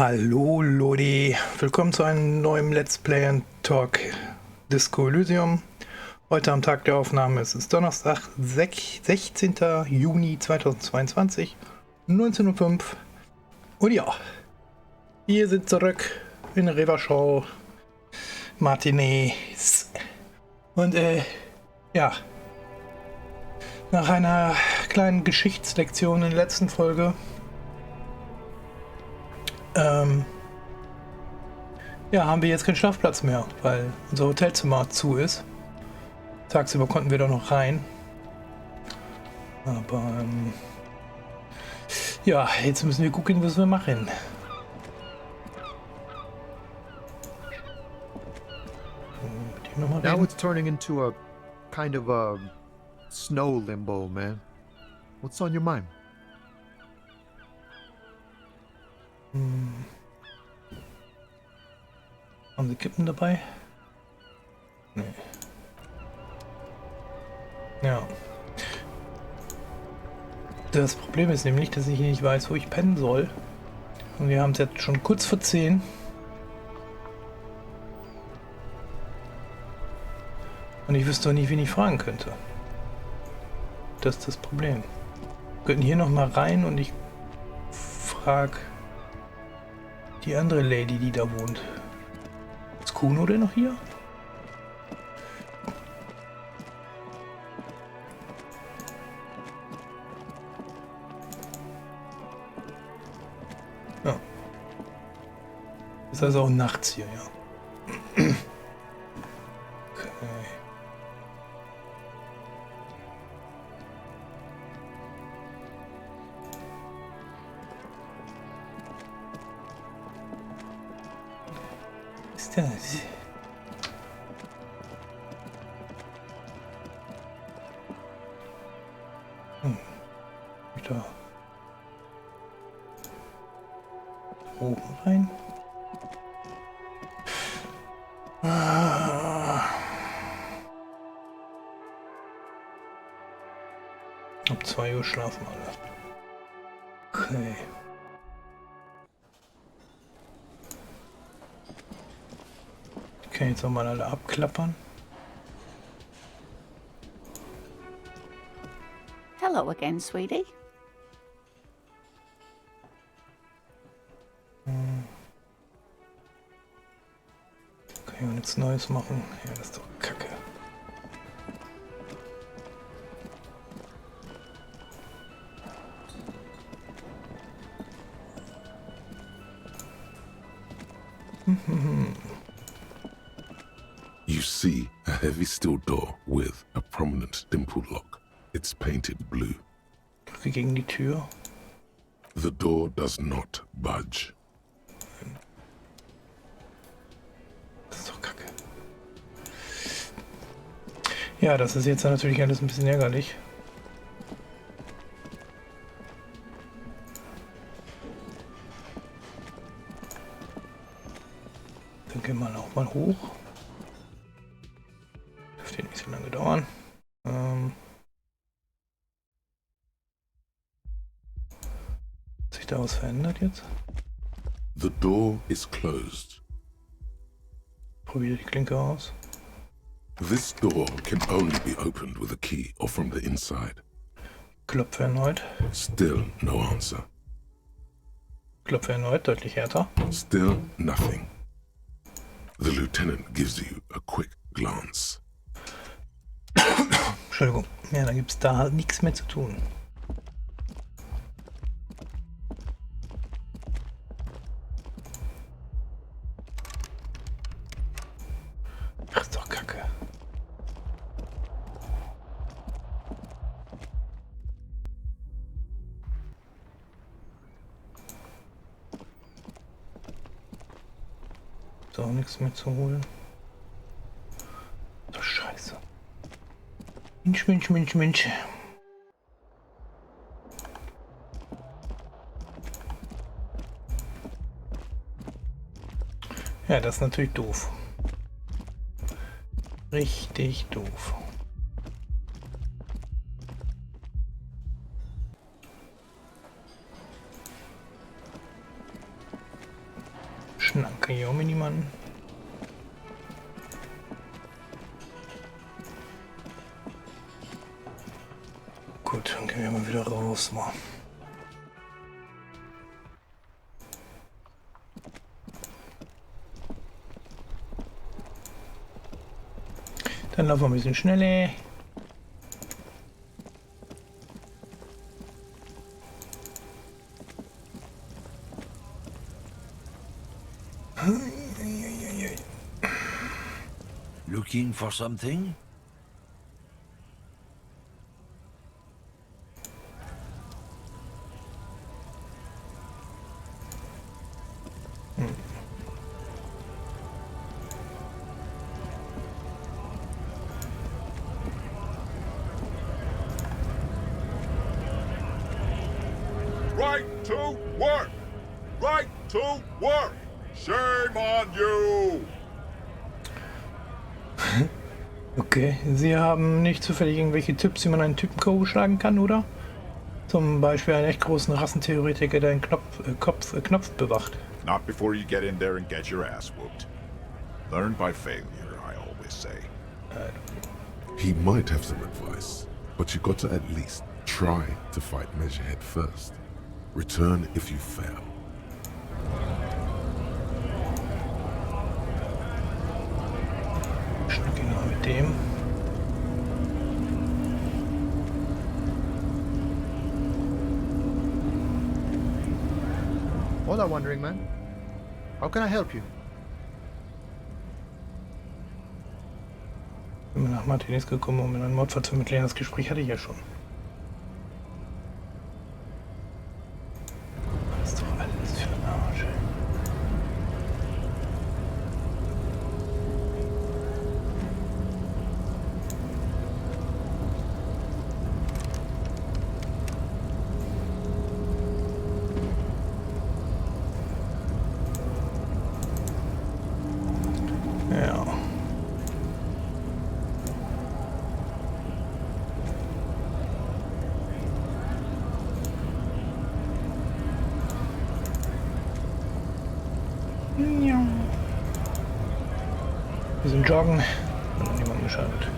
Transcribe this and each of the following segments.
Hallo Lodi, willkommen zu einem neuen Let's Play and Talk Disco Elysium. Heute am Tag der Aufnahme ist es Donnerstag, 16. Juni 2022, 19:05 Uhr. Und ja, wir sind zurück in der River Martinez. Und ja, nach einer kleinen Geschichtslektion in der letzten Folge ja, haben wir jetzt keinen Schlafplatz mehr, weil unser Hotelzimmer zu ist. Tagsüber konnten wir doch noch rein. Aber ja, jetzt müssen wir gucken, was wir machen. Now it's turning into a kind of a snow limbo, man. What's on your mind? Haben Sie Kippen dabei? Nee. Ja. Das Problem ist nämlich, dass ich hier nicht weiß, wo ich pennen soll. Und wir haben es jetzt schon kurz vor 10. Und ich wüsste auch nicht, wen ich fragen könnte. Das ist das Problem. Wir könnten hier noch mal rein und ich frage die andere Lady, die da wohnt. Ist Kuno denn noch hier? Ja. Ist also auch nachts hier, ja. Okay. Ist das? Da oben rein. Ab 2 Uhr schlafen alle. Okay. Ich kann jetzt auch mal alle abklappern. Hello again, sweetie. Okay, und jetzt Neues machen. Ja, das ist doch Kacke. You see a heavy steel door with a prominent dimpled lock. It's painted blue. Wie gegen die Tür. The door does not budge. Das ist doch Kacke. Ja, das ist jetzt natürlich alles ein bisschen ärgerlich. Dann gehen wir auch mal hoch. Dürfte nicht so lange dauern. Hat sich da was verändert jetzt? The door is closed. Probiere die Klinke aus. This door can only be opened with a key or from the inside. Klopfe erneut. Still no answer. Klopfe erneut, deutlich härter. Still nothing. The lieutenant gives you a quick glance. Entschuldigung. Ja, dann gibt es da halt nichts mehr zu tun. Ach, ist doch Kacke. Ist auch nichts mehr zu holen. So Scheiße. Mensch, Mensch, Mensch, Mensch. Ja, das ist natürlich doof. Richtig doof. Schnack kann ich auch mit niemanden. Gut, dann gehen wir mal wieder raus. Mal. Dann laufen wir ein bisschen schneller. Looking for something? Right to work! Right to work! Shame on you! Okay, Sie haben nicht zufällig irgendwelche Tipps, wie man einen Typen K.O. schlagen kann, oder? Zum Beispiel einen echt großen Rassentheoretiker, der einen Knopf bewacht. Not before you get in there and get your ass whooped. Learn by failure, I always say. He might have some advice, but you got to at least try to fight Measurehead first. Return if you fail. Schnack ihn mal mit dem. Hola, Wandering Man. How can I help you? Ich bin nach Martinez gekommen, um in einen Mordfall zu erklären. Das Gespräch hatte ich ja schon. Das ist doch alles für den Arsch. Ja. Ja. Wir sind joggen. Hat noch niemand geschadet.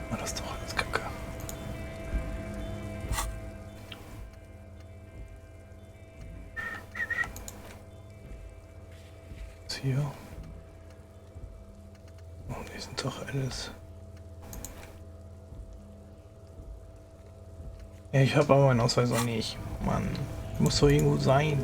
War das doch alles Kacke. Was hier? Oh, die sind doch alles. Ja, ich habe aber meinen Ausweis noch nicht. Mann, muss doch irgendwo sein.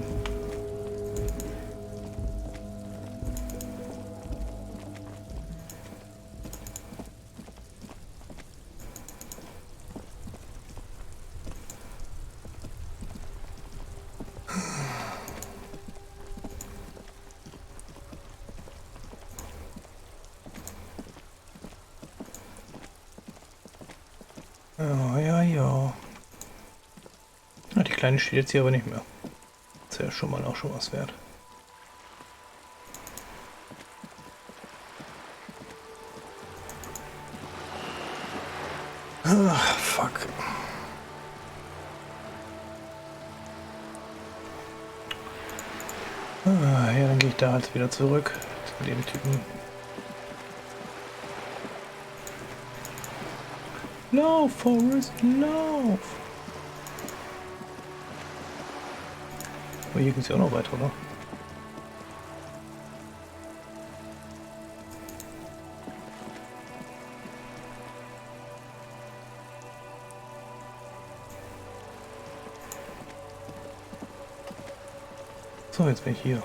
Ja, ja, ja. Na, die Kleine steht jetzt hier aber nicht mehr. Das ist ja schon mal auch schon was wert. Ach, fuck. Ah, ja, dann gehe ich da halt wieder zurück zu dem Typen. Lauf, Forrest, lauf! Aber hier geht's ja auch noch weiter, oder? So, jetzt bin ich hier.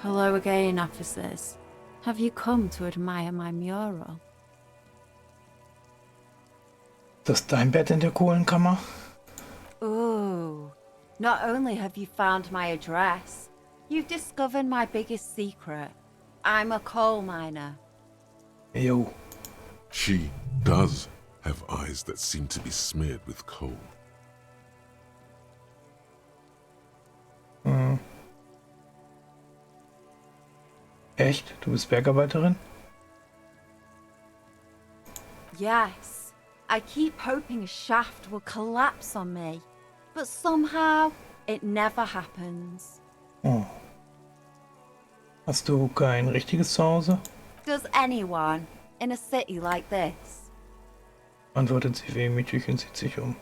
Hello again, officers. Have you come to admire my mural? Das ist dein Bett in der Kohlenkammer? Oh, not only have you found my address, you've discovered my biggest secret. I'm a coal miner. Jo. She does have eyes that seem to be smeared with coal. Echt? Du bist Bergarbeiterin? Yes. I keep hoping a shaft will collapse on me, but somehow it never happens. Oh. Hast du kein richtiges Zuhause? Does anyone in a city like this? Antwortet sie wehmütig und sieht sich um.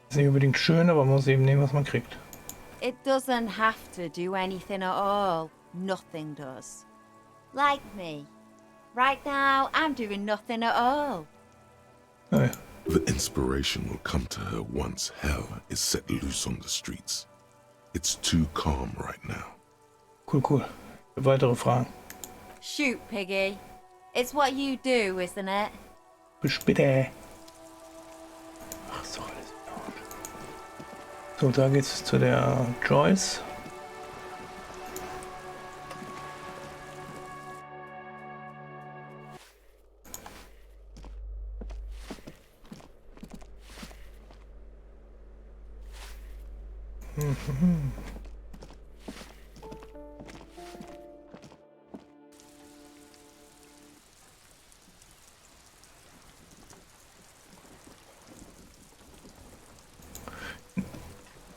Ist nicht unbedingt schön, aber man muss eben nehmen, was man kriegt. It doesn't have to do anything at all. Nothing does. Like me. Right now, I'm doing nothing at all. Oh ja. The inspiration will come to her once hell is set loose on the streets. It's too calm right now. Cool. Weitere Fragen? Shoot, Piggy. It's what you do, isn't it? Bis später. Ach, ist doch alles in Ordnung. So, da geht's zu der Joyce.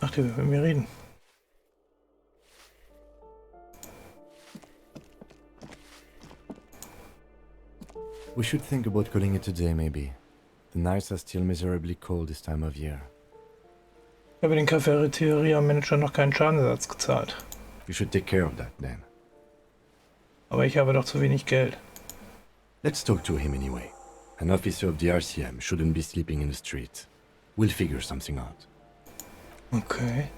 Ach, der will mit mir reden. We should think about calling it a day, maybe. The nights are still miserably cold this time of year. Ich habe den Cafeteria-Manager noch keinen Schadensersatz gezahlt. You should take care of that then. Aber ich habe doch zu wenig Geld. Let's talk to him anyway. An officer of the RCM shouldn't be sleeping in the street. We'll figure something out. Okay.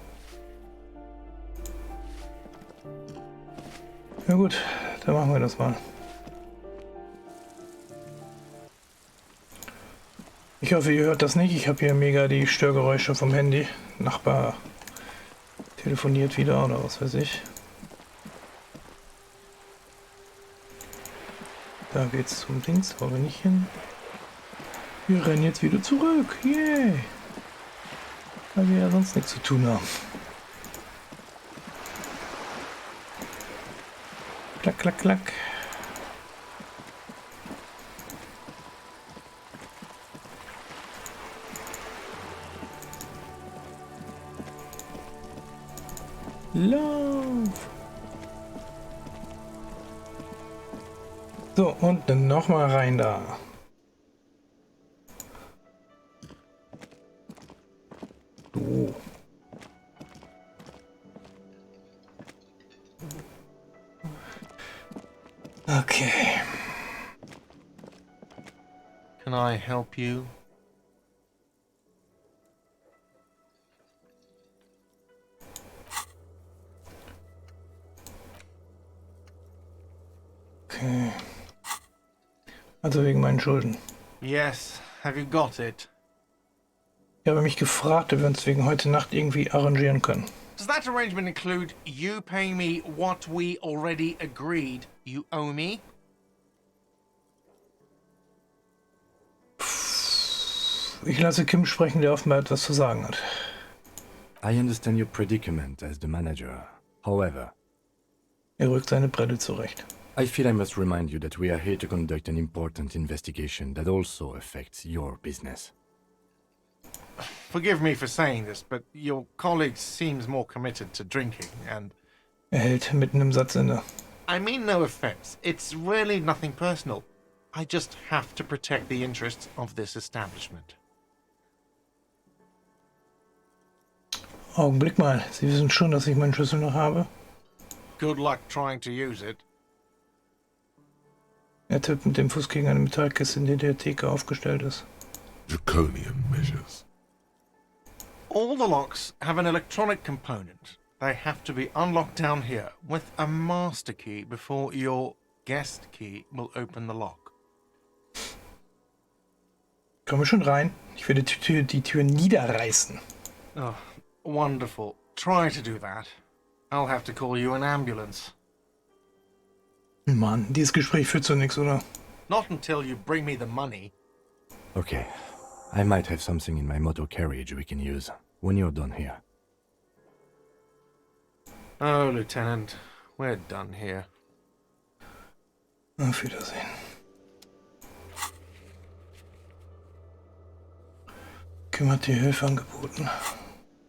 Na gut, dann machen wir das mal. Ich hoffe, ihr hört das nicht. Ich habe hier mega die Störgeräusche vom Handy. Nachbar telefoniert wieder oder was weiß ich. Da geht's zum Dings, wollen wir nicht hin. Wir rennen jetzt wieder zurück. Yay! Weil wir ja sonst nichts zu tun haben. Klack, klack, klack. Lauf! So, und dann nochmal rein da. So. Okay. Can I help you? Okay. Also wegen meinen Schulden. Yes, have you got it? Ich habe mich gefragt, ob wir uns wegen heute Nacht irgendwie arrangieren können. Does that arrangement include you paying me what we already agreed you owe me? Ich lasse Kim sprechen, der offenbar etwas zu sagen hat. I understand your predicament as the manager. However, Er rückt seine Brille zurecht. I feel I must remind you that we are here to conduct an important investigation that also affects your business. Forgive me for saying this, but your colleague seems more committed to drinking, and Er hält mitten im Satz inne. I mean no offense. It's really nothing personal. I just have to protect the interests of this establishment. Augenblick mal, Sie wissen schon, dass ich meinen Schlüssel noch habe? Good luck trying to use it. Er tippt mit dem Fuß gegen eine Metallkiste, in der die Theke aufgestellt ist. Draconian measures. All the locks have an electronic component. They have to be unlocked down here with a master key before your guest key will open the lock. Komm schon rein. Ich werde die Tür niederreißen. Oh, wonderful. Try to do that. I'll have to call you an ambulance. Mann, dieses Gespräch führt zu nichts, oder? Not until you bring me the money. Okay, I might have something in my motor carriage we can use when you're done here. Oh, Lieutenant, we're done here. Auf Wiedersehen. Kümmert die Hilfe angeboten.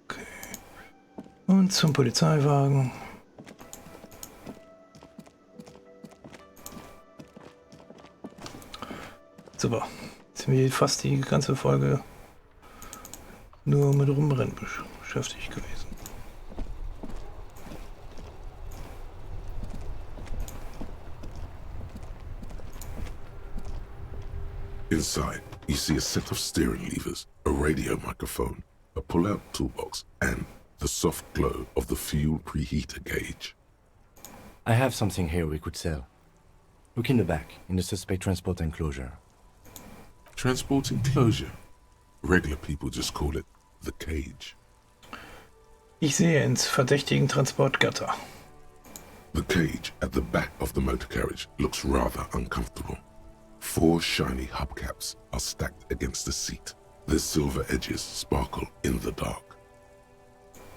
Okay. Und zum Polizeiwagen. Super. Jetzt sind wir fast die ganze Folge nur mit Rumrennen beschäftigt gewesen. Inside, you see a set of steering levers, a radio microphone, a pull-out toolbox, and the soft glow of the fuel preheater gauge. I have something here we could sell. Look in the back, in the suspect transport enclosure. Transport enclosure. Regular people just call it the cage. Ich sehe ins verdächtigen Transportgatter. The cage at the back of the motor carriage looks rather uncomfortable. 4 shiny hubcaps are stacked against the seat. Their silver edges sparkle in the dark.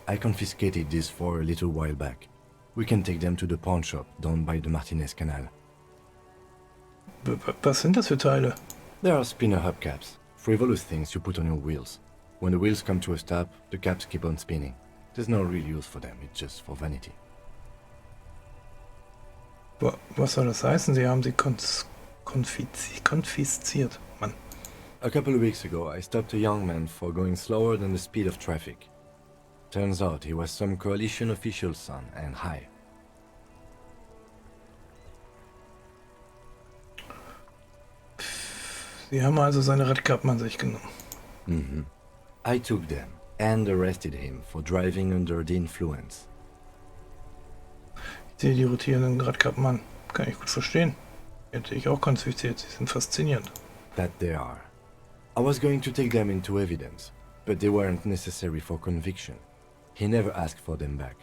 I confiscated these 4 a little while back. We can take them to the pawn shop down by the Martinez Canal. Was sind das für Teile? There are spinner hubcaps, frivolous things you put on your wheels. When the wheels come to a stop, the caps keep on spinning. There's no real use for them, it's just for vanity. Was soll das heißen? Sie haben sie konfisziert. Mann. A couple of weeks ago, I stopped a young man for going slower than the speed of traffic. Turns out he was some coalition official's son and high. Sie haben also seine Radkappen an sich genommen. Mm-hmm. I took them and arrested him for driving under the influence. Ich sehe die rotierenden Radkappen an. Kann ich gut verstehen. Hätte ich auch konfisziert. Sie sind faszinierend. That they are. I was going to take them into evidence, but they weren't necessary for conviction. He never asked for them back.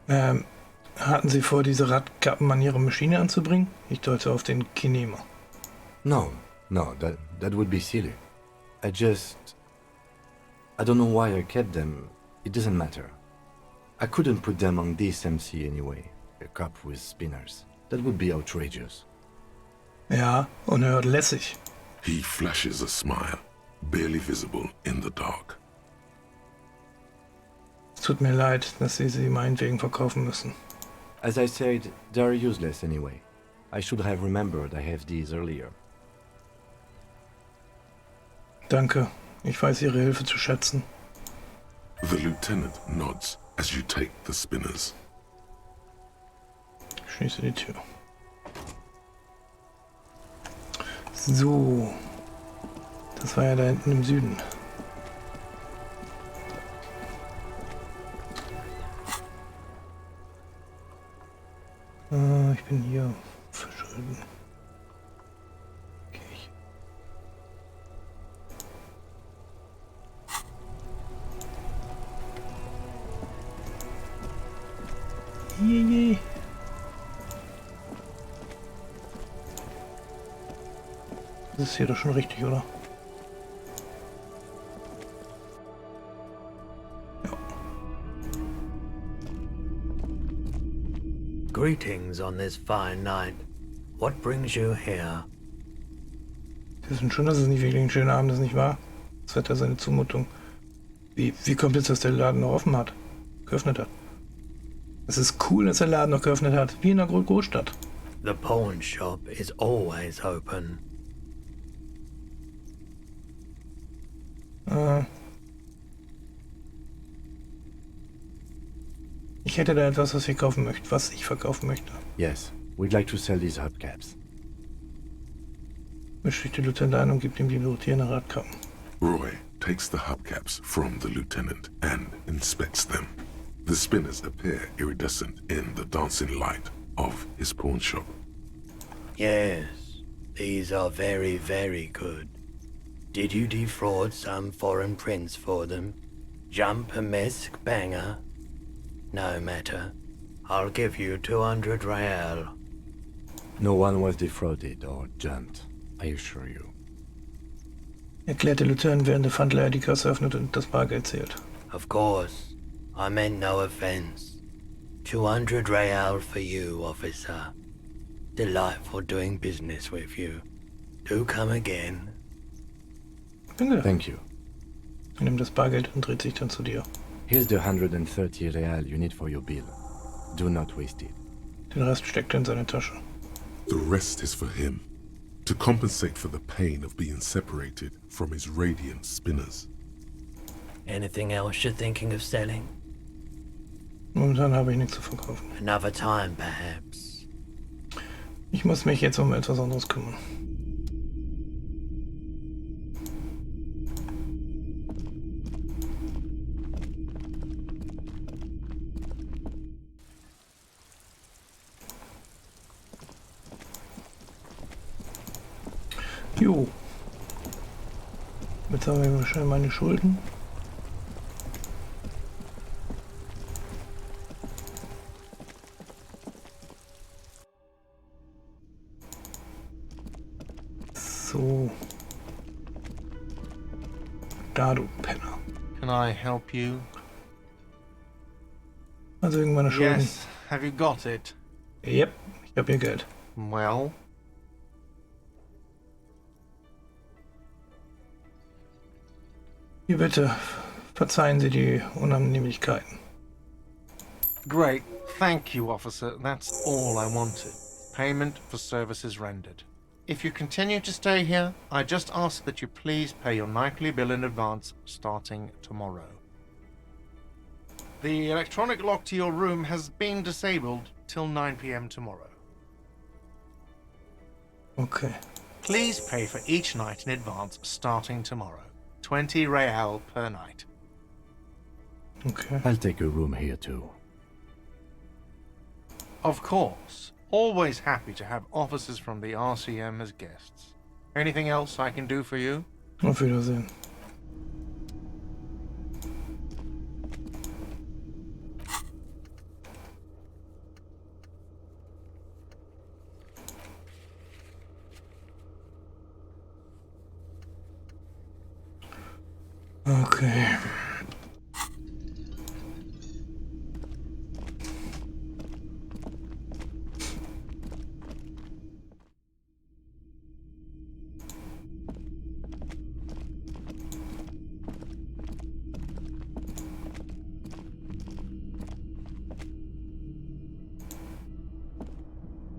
Hatten Sie vor, diese Radkappen an Ihre Maschine anzubringen? Ich deute auf den Kinema. No, that would be silly. I don't know why I kept them. It doesn't matter. I couldn't put them on this MC anyway. A cup with spinners. That would be outrageous. Ja, unerhört lässig. He flashes a smile, barely visible in the dark. Es tut mir leid, dass Sie sie meinetwegen verkaufen müssen. As I said, they are useless anyway. I should have remembered I have these earlier. Danke, ich weiß Ihre Hilfe zu schätzen. The lieutenant nods as you take the spinners. Ich schließe die Tür. So. Das war ja da hinten im Süden. Ich bin hier verschrieben. Okay. Je. Das ist hier doch schon richtig, oder? Greetings on this fine night. What brings you here? Sie wissen schon, dass es nicht wirklich ein schöner Abend ist, nicht wahr? Das Wetter ist eine Zumutung. Wie kommt es, dass der Laden noch offen hat? Geöffnet hat? Es ist cool, dass der Laden noch geöffnet hat, wie in einer Großstadt. The pawn shop is always open. Ich hätte da etwas, was ich verkaufen möchte. Yes, we'd like to sell these hubcaps. Mischt sich der Lieutenant ein und gibt ihm die rotierenden Radkappen. Roy takes the hubcaps from the lieutenant and inspects them. The spinners appear iridescent in the dancing light of his pawn shop. Yes, these are very, very good. Did you defraud some foreign prince for them? Jump a mesk banger? No matter. I'll give you 200 real. No one was defrauded or jumped, I assure you. Erklärt der Lieutenant, während der Pfandleiher die Kasse öffnet und das Bargeld zählt. Of course. I meant no offense. 200 real for you, officer. Delightful doing business with you. Do come again. Danke. Thank you. Er nimmt das Bargeld und dreht sich dann zu dir. Here's the 130 real you need for your bill. Do not waste it. Den Rest steckt er in seine Tasche. The rest is for him, to compensate for the pain of being separated from his radiant spinners. Anything else you're thinking of selling? Momentan habe ich nichts zu verkaufen. Another time, perhaps. Ich muss mich jetzt um etwas anderes kümmern. Jo. Jetzt haben wir schnell meine Schulden. So. Da, du Penner. Can I help you? Also irgendwann Schulden. Yes. Have you got it? Yep, ich habe hier Geld. Well, Hier bitte, verzeihen Sie die Unannehmlichkeiten. great. Thank you, officer. That's all I wanted. Payment for services rendered. If you continue to stay here, I just ask that you please pay your nightly bill in advance starting tomorrow. The electronic lock to your room has been disabled till 9 p.m. tomorrow. Okay. Please pay for each night in advance starting tomorrow. 20 real per night. Okay. I'll take a room here too. Of course. Always happy to have officers from the RCM as guests. Anything else I can do for you? Auf Wiedersehen. Okay.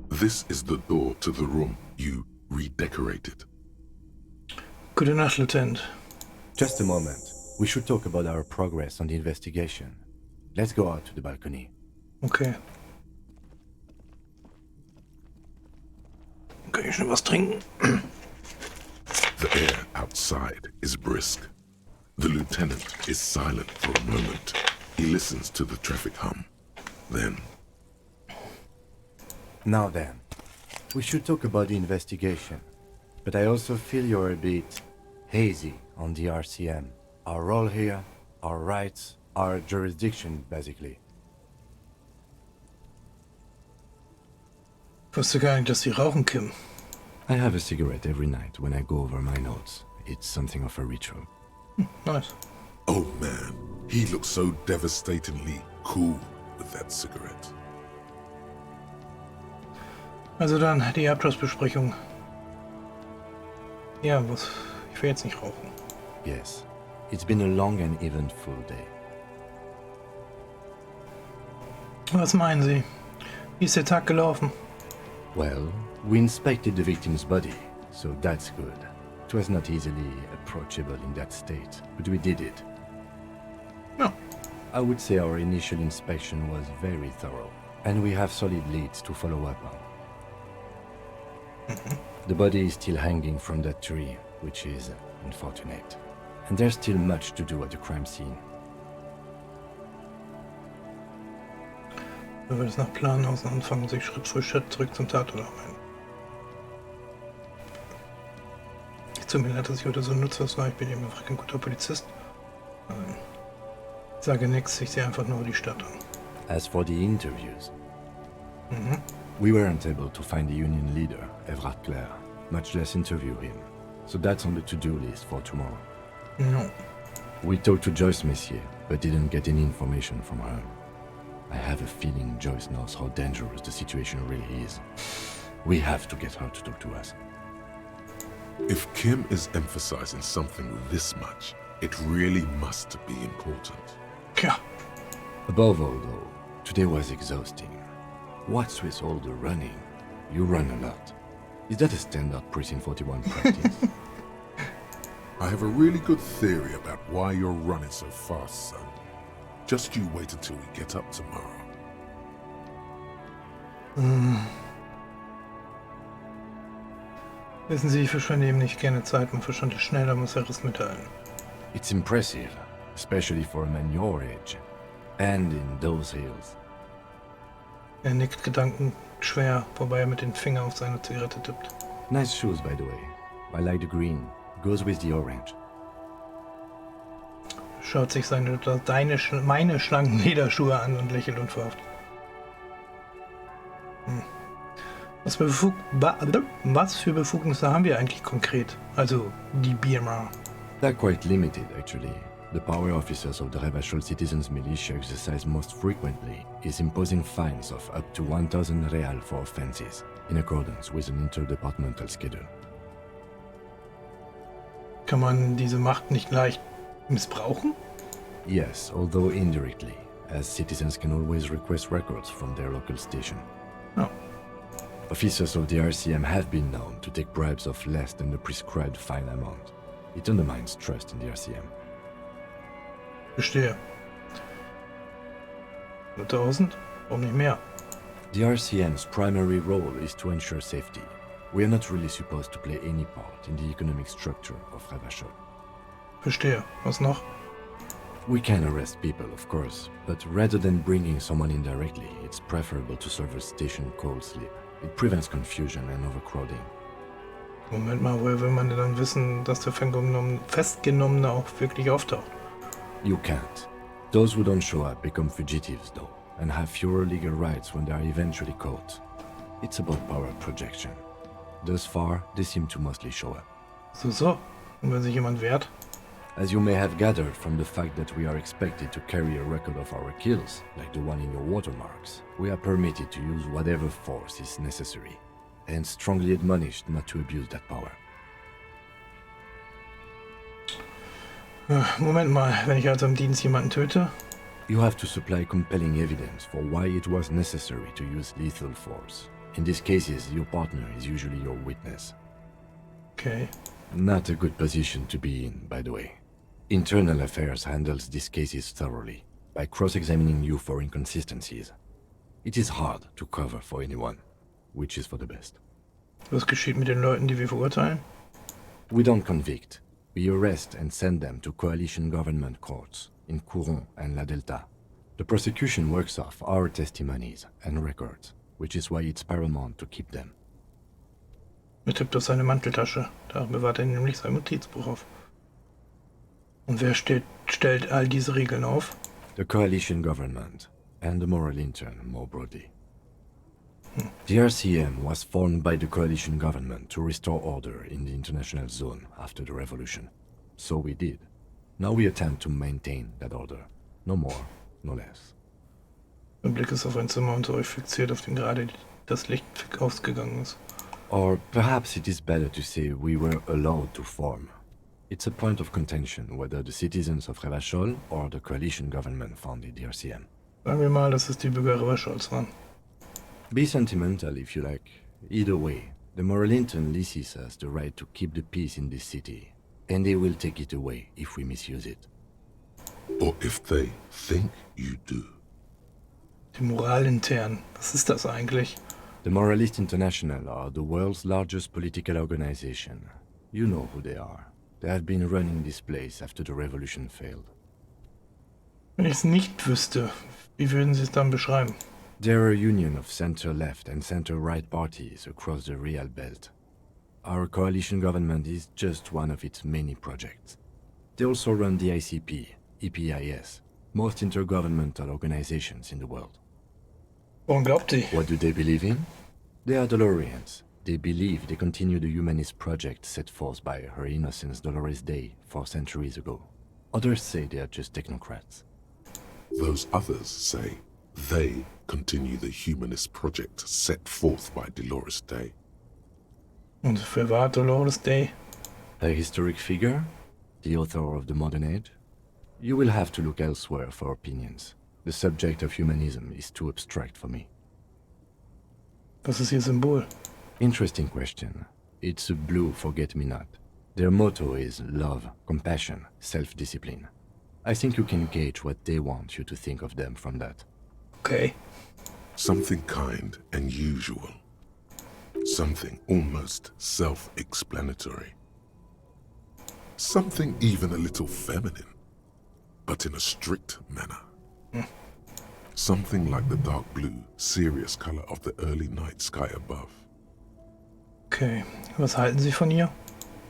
This is the door to the room you redecorated. Gute Nacht, Lieutenant. Just a moment. We should talk about our progress on the investigation. Let's go out to the balcony. Okay. Kann ich schnell was trinken? The air outside is brisk. The lieutenant is silent for a moment. He listens to the traffic hum. Then, Now then, we should talk about the investigation. But I also feel you're a bit hazy on the RCM. Our role here, our rights, our jurisdiction, basically. Ich wusste gar nicht, dass Sie rauchen, Kim. I have a cigarette every night when I go over my notes. It's something of a ritual. Nice. oh man, he looks so devastatingly cool with that cigarette. Also dann die Abschlussbesprechung. Ja, was? Ich will jetzt nicht rauchen. Yes, it's been a long and eventful day. Was meinen Sie? Wie ist der Tag gelaufen? Well, we inspected the victim's body, so that's good. It was not easily approachable in that state, but we did it. Ja. I would say our initial inspection was very thorough, and we have solid leads to follow up on. The body is still hanging from that tree, which is unfortunate. And there's still much to do at the crime scene. Wenn wir das nach Plan aus anfangen, sich Schritt für Schritt zurück zum Tatort arbeiten. Es tut mir leid, dass ich heute so nutzlos war. Ich bin eben einfach kein guter Polizist. Ich sage nichts, ich sehe einfach nur die Stadt an. As for the interviews, we weren't able to find the union leader, Everard Clare, much less interview him. So that's on the to-do list for tomorrow. No. We talked to Joyce Messier, but didn't get any information from her. I have a feeling Joyce knows how dangerous the situation really is. We have to get her to talk to us. If Kim is emphasizing something this much, it really must be important. Tja, Above all, though, today was exhausting. What's with all the running? You run a lot. Is that a standard Precinct 41 practice? I have a really good theory about why you're running so fast, son. Just you wait until we get up tomorrow. Wissen Sie, ich verschwende ihm nicht gerne Zeit, man verstand es schneller, muss er es mitteilen. It's impressive, especially for a man your age. And in those hills. Er nickt gedankenschwer, wobei er mit den Fingern auf seine Zigarette tippt. Nice shoes, by the way. I like the green. Goes with the orange. Schaut sich meine schlanken Lederschuhe an und lächelt unverhofft. Was für Befugnisse haben wir eigentlich konkret? Also die Birma. They're quite limited, actually. The power officers of the Revachol Citizens Militia exercise most frequently is imposing fines of up to 1,000 real for offenses, in accordance with an interdepartmental schedule. Kann man diese Macht nicht leicht missbrauchen? Yes, although indirectly, as citizens can always request records from their local station. Oh. Officers of the RCM have been known to take bribes of less than the prescribed fine amount. It undermines trust in the RCM. Verstehe. 100.000? Warum nicht mehr? The RCM's primary role is to ensure safety. We are not really supposed to play any part in the economic structure of Revachol. Verstehe. Was noch? We can arrest people, of course, but rather than bringing someone in directly, it's preferable to serve a station cold sleep. It prevents confusion and overcrowding. Moment mal, woher will man denn dann wissen, dass der Festgenommene auch wirklich auftaucht? You can't. Those who don't show up become fugitives, though, and have fewer legal rights when they are eventually caught. It's about power projection. Thus far, they seem to mostly show up. So. Und wenn sich jemand wehrt? As you may have gathered from the fact that we are expected to carry a record of our kills, like the one in your watermarks, we are permitted to use whatever force is necessary, and strongly admonished not to abuse that power. Moment mal, wenn ich also im Dienst jemanden töte? You have to supply compelling evidence for why it was necessary to use lethal force. In these cases, your partner is usually your witness. Okay. Not a good position to be in, by the way. Internal Affairs handles these cases thoroughly, by cross-examining you for inconsistencies. It is hard to cover for anyone, which is for the best. Was geschieht mit den Leuten, die wir verurteilen? We don't convict. We arrest and send them to coalition government courts in Couron and La Delta. The prosecution works off our testimonies and records, which is why it's paramount to keep them. Er tippt auf seine Manteltasche. Da bewahrt er nämlich sein Notizbuch auf. Und wer stellt all diese Regeln auf? The coalition government and the moral intern more broadly. The RCM was formed by the coalition government to restore order in the international zone after the revolution. So we did. Now we attempt to maintain that order. No more, no less. Mein Blick ist auf ein Zimmer unter euch fixiert, auf dem gerade das Licht ausgegangen ist. Or perhaps it is better to say we were allowed to form. It's a point of contention whether the citizens of Revachol or the coalition government founded the RCM. Sagen wir mal, dass es die Bürger Revachols waren. Be sentimental if you like. Either way, the moral intern leases us the right to keep the peace in this city, and they will take it away if we misuse it. Or if they think you do. Die Moralintern. Was ist das eigentlich? The Moralist International are the world's largest political organization. You know who they are. They have been running this place after the revolution failed. Wenn ich es nicht wüsste, wie würden Sie es dann beschreiben? They're a union of center-left and center-right parties across the Real Belt. Our coalition government is just one of its many projects. They also run the ICP, EPIS, most intergovernmental organizations in the world. Woran glaubt ihr? What do they believe in? They are Dolorians. They believe they continue the humanist project set forth by Her Innocence Dolores Day 4 centuries ago. Others say they are just technocrats. Those others say They continue the humanist project set forth by Dolores Day. Und für war Dolores Day? A historic figure? The author of the modern age? You will have to look elsewhere for opinions. The subject of humanism is too abstract for me. Was ist ihr Symbol? Interesting question. It's a blue forget-me-not. Their motto is love, compassion, self-discipline. I think you can gauge what they want you to think of them from that. Okay. Something kind and usual. Something almost self-explanatory. Something even a little feminine, but in a strict manner. Something like the dark blue, serious color of the early night sky above. Okay. Was halten Sie von ihr?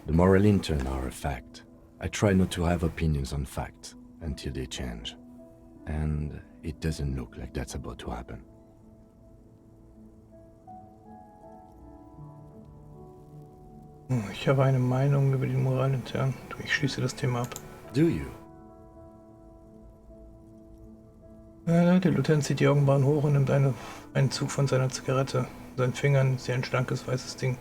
The moral intern are a fact. I try not to have opinions on facts until they change. And it doesn't look like that's about to happen. Ich habe eine Meinung über die Moral intern. Ich schließe das Thema ab. Do you? Der Lieutenant zieht die Augenbrauen hoch und nimmt einen Zug von seiner Zigarette. In seinen Fingern ist ein schlankes weißes Ding.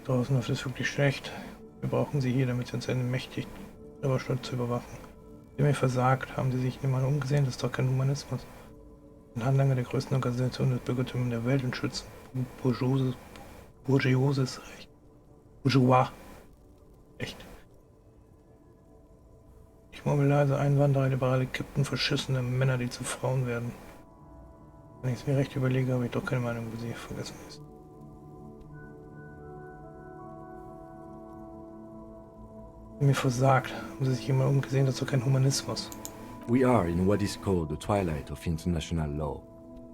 Draußen läuft es wirklich schlecht. Wir brauchen sie hier, damit sie uns mächtig, aber stolz zu überwachen. Sie haben mir versagt. Haben sie sich niemand umgesehen? Das ist doch kein Humanismus. Ein Handlanger der größten Organisation des Bürgertums der Welt und schützen bourgeoises Recht. Bourgeois. Echt. Ich murmel leise, Einwanderer, liberale Kippen, verschissene Männer, die zu Frauen werden. Wenn ich es mir recht überlege, habe ich doch keine Meinung über sie vergessen ist. Mir versagt. Haben sie sich jemand umgesehen? Das ist doch kein Humanismus. We are in what is called the twilight of international law.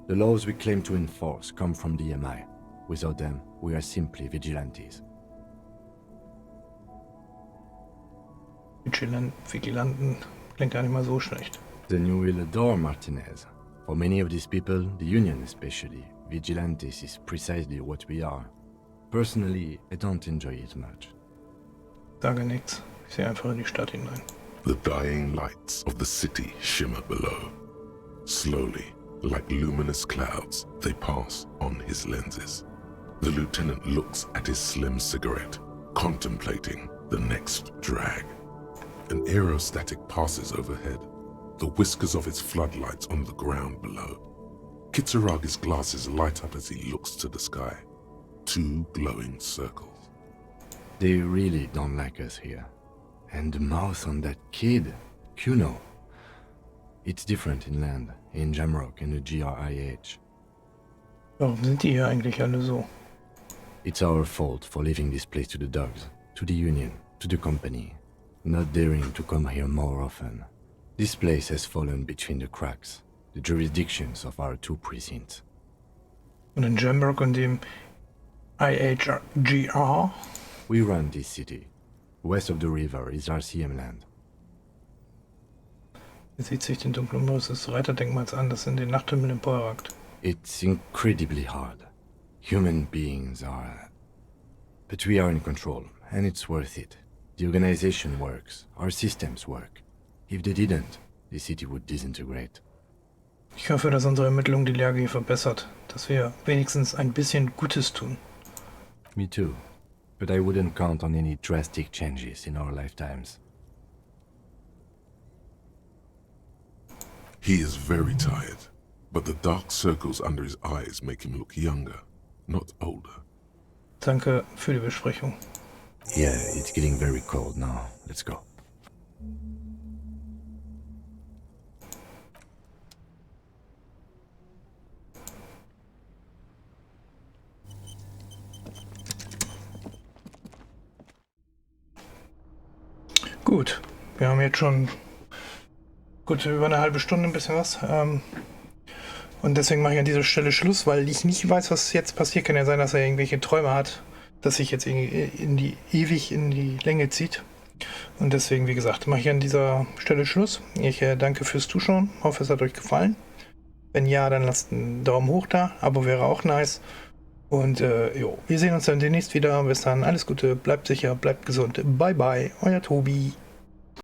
The laws we claim to enforce come from the MI. Without them, we are simply vigilantes. Vigilanten klingt gar nicht mal so schlecht. Then you will adore Martinez. For many of these people, the Union especially, vigilantes is precisely what we are. Personally, I don't enjoy it much. Sage nichts. Ich sehe einfach in die Stadt hinein. The dying lights of the city shimmer below. Slowly, like luminous clouds, they pass on his lenses. The lieutenant looks at his slim cigarette, contemplating the next drag. An aerostatic passes overhead, the whiskers of its floodlights on the ground below. Kitsaragi's glasses light up as he looks to the sky. Two glowing circles. They really don't like us here. And the mouth on that kid, Kuno. It's different in land, in Jamrock and the GRIH. Warum sind die hier eigentlich alle so? It's our fault for leaving this place to the dogs, to the Union, to the company. Not daring to come here more often. This place has fallen between the cracks, the jurisdictions of our two precincts. Und in Jamrock und dem IHGR? We run this city. West of the river is RCM land. Er sieht sich den dunklen Umriss des Reiterdenkmals an, das in den Nachthimmel emporragt. It's incredibly hard. Human beings are... But we are in control, and it's worth it. The organization works. Our systems work. If they didn't, the city would disintegrate. Ich hoffe, dass unsere Ermittlung die Lage hier verbessert. Dass wir wenigstens ein bisschen Gutes tun. Me too. But I wouldn't count on any drastic changes in our lifetimes. He is very tired, but the dark circles under his eyes make him look younger, not older. Danke für die Besprechung. Yeah, it's getting very cold now. Let's go. Gut, wir haben jetzt schon gut über eine halbe Stunde, ein bisschen was. Und deswegen mache ich an dieser Stelle Schluss, weil ich nicht weiß, was jetzt passiert. Kann ja sein, dass er irgendwelche Träume hat, dass sich jetzt ewig in die Länge zieht. Und deswegen, wie gesagt, mache ich an dieser Stelle Schluss. Ich danke fürs Zuschauen. Hoffe, es hat euch gefallen. Wenn ja, dann lasst einen Daumen hoch da. Abo wäre auch nice. Und wir sehen uns dann demnächst wieder. Bis dann, alles Gute, bleibt sicher, bleibt gesund. Bye bye, euer Toby.